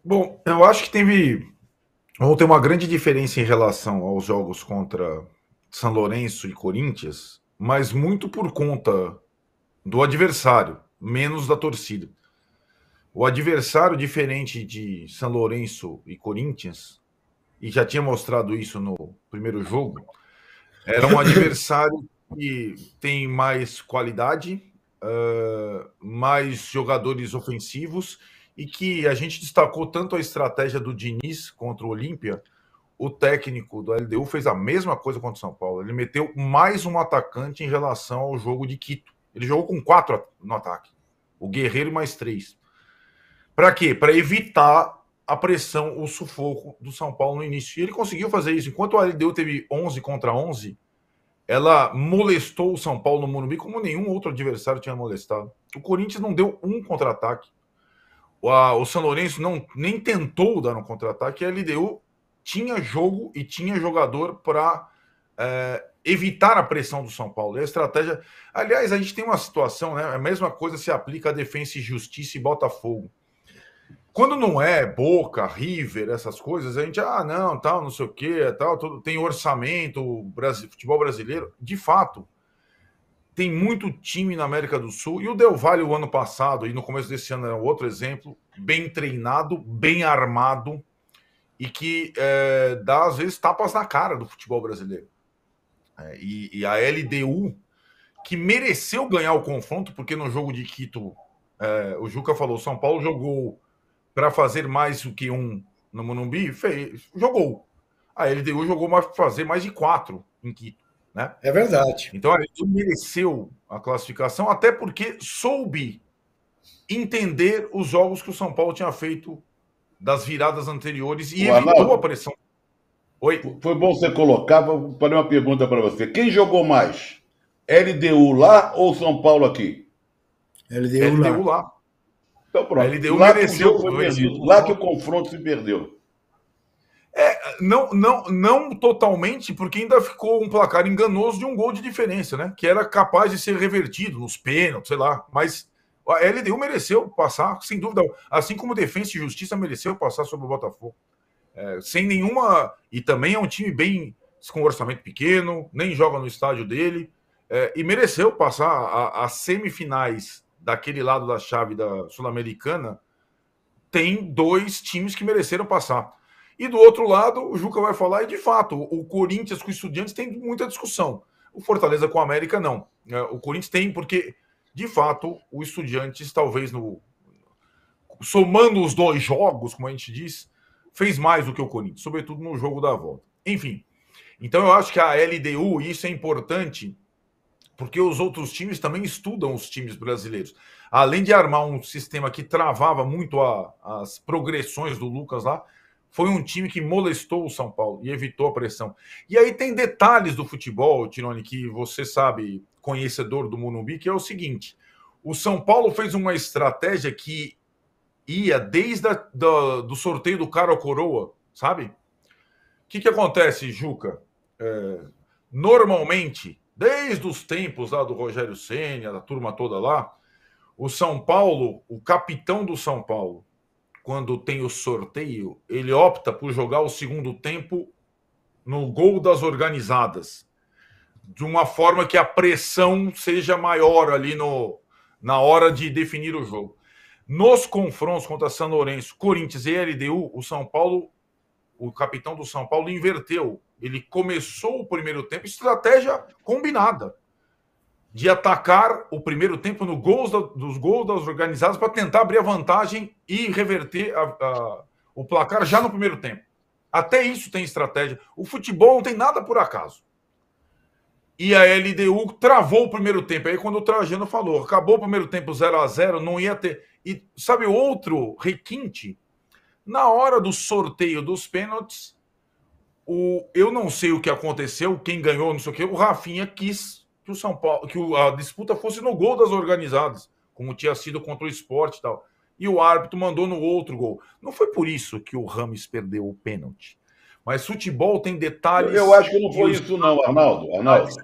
Bom, eu acho que vão ter uma grande diferença em relação aos jogos contra São Lourenço e Corinthians, mas muito por conta do adversário, menos da torcida. O adversário, diferente de São Lourenço e Corinthians, e já tinha mostrado isso no primeiro jogo, era um adversário que tem mais qualidade, mais jogadores ofensivos, e que a gente destacou tanto a estratégia do Diniz contra o Olímpia. O técnico do LDU fez a mesma coisa contra o São Paulo. Ele meteu mais um atacante em relação ao jogo de Quito. Ele jogou com 4 no ataque. O Guerreiro mais 3. Para quê? Para evitar a pressão, o sufoco do São Paulo no início. E ele conseguiu fazer isso. Enquanto a LDU teve 11 contra 11, ela molestou o São Paulo no Morumbi como nenhum outro adversário tinha molestado. O Corinthians não deu um contra-ataque. O São Lourenço nem tentou dar um contra-ataque. A LDU tinha jogo e tinha jogador para evitar a pressão do São Paulo. E a estratégia. Aliás, a gente tem uma situação, né? A mesma coisa se aplica a Defensa e Justiça e Botafogo. Quando não é Boca, River, essas coisas, a gente, não, tal, não sei o quê, tal, tem orçamento, futebol brasileiro. De fato, tem muito time na América do Sul, e o Del Valle o ano passado, e no começo desse ano, é outro exemplo, bem treinado, bem armado, e que dá, às vezes, tapas na cara do futebol brasileiro. E a LDU, que mereceu ganhar o confronto, porque no jogo de Quito, o Juca falou, São Paulo jogou para fazer mais do que um no Morumbi, jogou. A LDU jogou para fazer mais de 4 em Quito. Né? É verdade. Então a LDU mereceu a classificação, até porque soube entender os jogos que o São Paulo tinha feito das viradas anteriores e evitou a pressão. Oi? Foi bom você colocar. Vou fazer uma pergunta para você. Quem jogou mais? LDU lá ou São Paulo aqui? LDU lá. Então pronto. A LDU lá mereceu. Que o jogo foi perdido. Lá que o confronto se perdeu. Não totalmente, porque ainda ficou um placar enganoso de um gol de diferença, né? Que era capaz de ser revertido nos pênaltis, sei lá. Mas a LDU mereceu passar, sem dúvida. Assim como Defensa e Justiça mereceu passar sobre o Botafogo. Sem nenhuma. E também é um time bem com orçamento pequeno, nem joga no estádio dele. E mereceu passar as semifinais daquele lado da chave da Sul-Americana. Tem 2 times que mereceram passar. E do outro lado, o Juca vai falar, e de fato, o Corinthians com o Estudiantes tem muita discussão. O Fortaleza com o América, não. O Corinthians tem, porque, de fato, o Estudiantes, talvez, somando os 2 jogos, como a gente diz, fez mais do que o Corinthians, sobretudo no jogo da volta. Enfim, então eu acho que a LDU, isso é importante, porque os outros times também estudam os times brasileiros. Além de armar um sistema que travava muito as progressões do Lucas lá, foi um time que molestou o São Paulo e evitou a pressão. E aí tem detalhes do futebol, Tirone, que você sabe, conhecedor do Morumbi, que é o seguinte: o São Paulo fez uma estratégia que ia desde do sorteio do cara ou coroa, sabe? O que acontece, Juca? Normalmente, desde os tempos lá do Rogério Ceni, da turma toda lá, o São Paulo, o capitão do São Paulo, quando tem o sorteio, ele opta por jogar o segundo tempo no gol das organizadas, de uma forma que a pressão seja maior ali na hora de definir o jogo. Nos confrontos contra São Lourenço, Corinthians e LDU, o São Paulo, o capitão do São Paulo, inverteu. Ele começou o primeiro tempo, estratégia combinada, de atacar o primeiro tempo no dos gols das organizadas para tentar abrir a vantagem e reverter o placar já no primeiro tempo. Até isso tem estratégia. O futebol não tem nada por acaso. E a LDU travou o primeiro tempo. Aí quando o Trajano falou, acabou o primeiro tempo 0-0, não ia ter... E sabe outro requinte? Na hora do sorteio dos pênaltis, eu não sei o que aconteceu, quem ganhou, não sei o que, o Rafinha quis que o São Paulo, que a disputa fosse no gol das organizadas, como tinha sido contra o Sport e tal. E o árbitro mandou no outro gol. Não foi por isso que o Rames perdeu o pênalti. Mas futebol tem detalhes. Eu acho que não foi isso, não, Arnaldo. Arnaldo.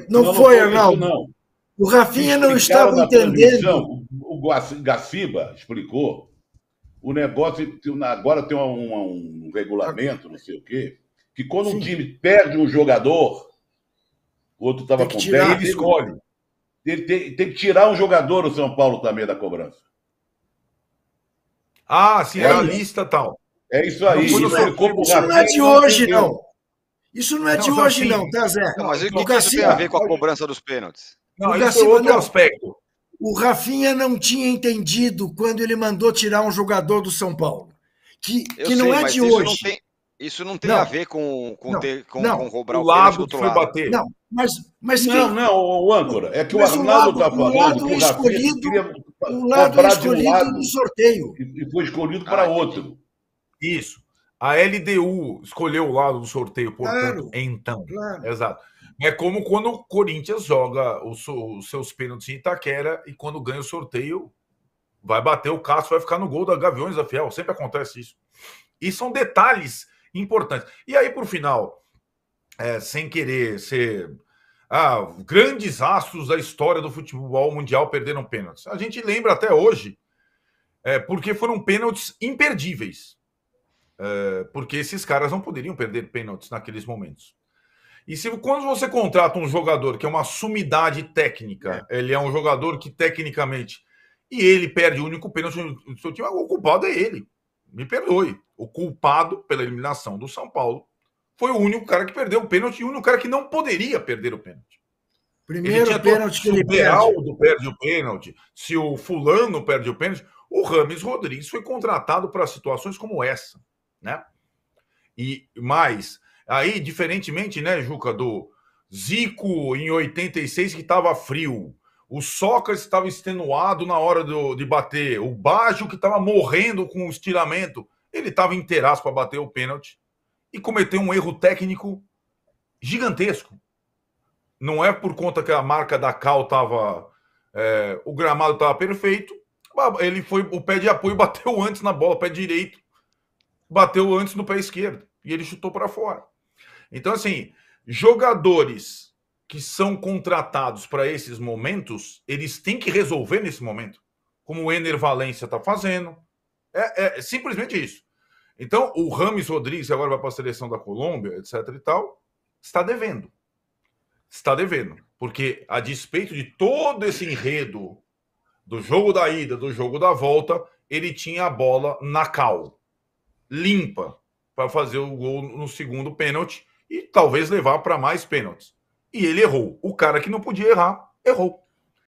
Não foi, Arnaldo. Não. O Rafinha não estava entendendo. O Gaciba explicou o negócio, agora tem um regulamento, não sei o quê, que quando um Sim. time perde um jogador, o outro estava Tem que com tirar. 10, Ele escolhe. ele tem que tirar um jogador, o São Paulo também, da cobrança. Ah, sim, era a Olha. lista e tal. É isso aí. Não foi no Isso, ele ficou pro Isso não é Rafinha de e não hoje, entendeu. não. Isso não é de Não, hoje, assim, não, tá, Zé? Não, mas o O que isso Garcia, tem a ver com a cobrança dos pênaltis? Não, O isso Garcia, foi outro não. aspecto. O Rafinha não tinha entendido quando ele mandou tirar um jogador do São Paulo. Que não é mas de isso hoje. Isso não tem Não. a ver com Não. roubar O o pênalti do lado outro que foi lado. bater. Não, mas Não, o âncora. É que o Mas Arnaldo está o falando lado que o Rafinha escolhido, queria o lado cobrar de um escolhido lado do sorteio. e foi escolhido para entendi. outro. Isso. A LDU escolheu o lado do sorteio, portanto, Claro. então. Claro. Exato. É como quando o Corinthians joga os seus pênaltis em Itaquera e quando ganha o sorteio, vai bater o Cássio, vai ficar no gol da Gaviões da Fiel. Sempre acontece isso. E são detalhes importantes. E aí, por final, sem querer ser grandes astros da história do futebol mundial perderam pênaltis. A gente lembra até hoje, porque foram pênaltis imperdíveis. Porque esses caras não poderiam perder pênaltis naqueles momentos. E quando você contrata um jogador que é uma sumidade técnica, ele é um jogador que tecnicamente, e ele perde o único pênalti do seu time, o culpado é ele. Me perdoe. O culpado pela eliminação do São Paulo foi o único cara que perdeu o pênalti e o único cara que não poderia perder o pênalti. Primeiro pênalti que ele perde. Se o Beraldo perde o pênalti, se o fulano perde o pênalti, o Rames Rodrigues foi contratado para situações como essa, né? E mais, aí, diferentemente, né, Juca, do Zico em 86, que estava frio, o Sócrates estava extenuado na hora de bater, o Baggio que estava morrendo com o estiramento, ele estava inteiraço para bater o pênalti e cometeu um erro técnico gigantesco. Não é por conta que a marca da Cal estava... o gramado estava perfeito, ele foi, o pé de apoio bateu antes na bola, o pé direito bateu antes no pé esquerdo e ele chutou para fora. Então, assim, jogadores que são contratados para esses momentos, eles têm que resolver nesse momento, como o Ener Valencia está fazendo. É simplesmente isso. Então, o Rames Rodrigues, que agora vai para a seleção da Colômbia, etc e tal, está devendo. Está devendo. Porque, a despeito de todo esse enredo do jogo da ida, do jogo da volta, ele tinha a bola na cal, limpa, para fazer o gol no segundo pênalti e talvez levar para mais pênaltis. E ele errou. O cara que não podia errar, errou.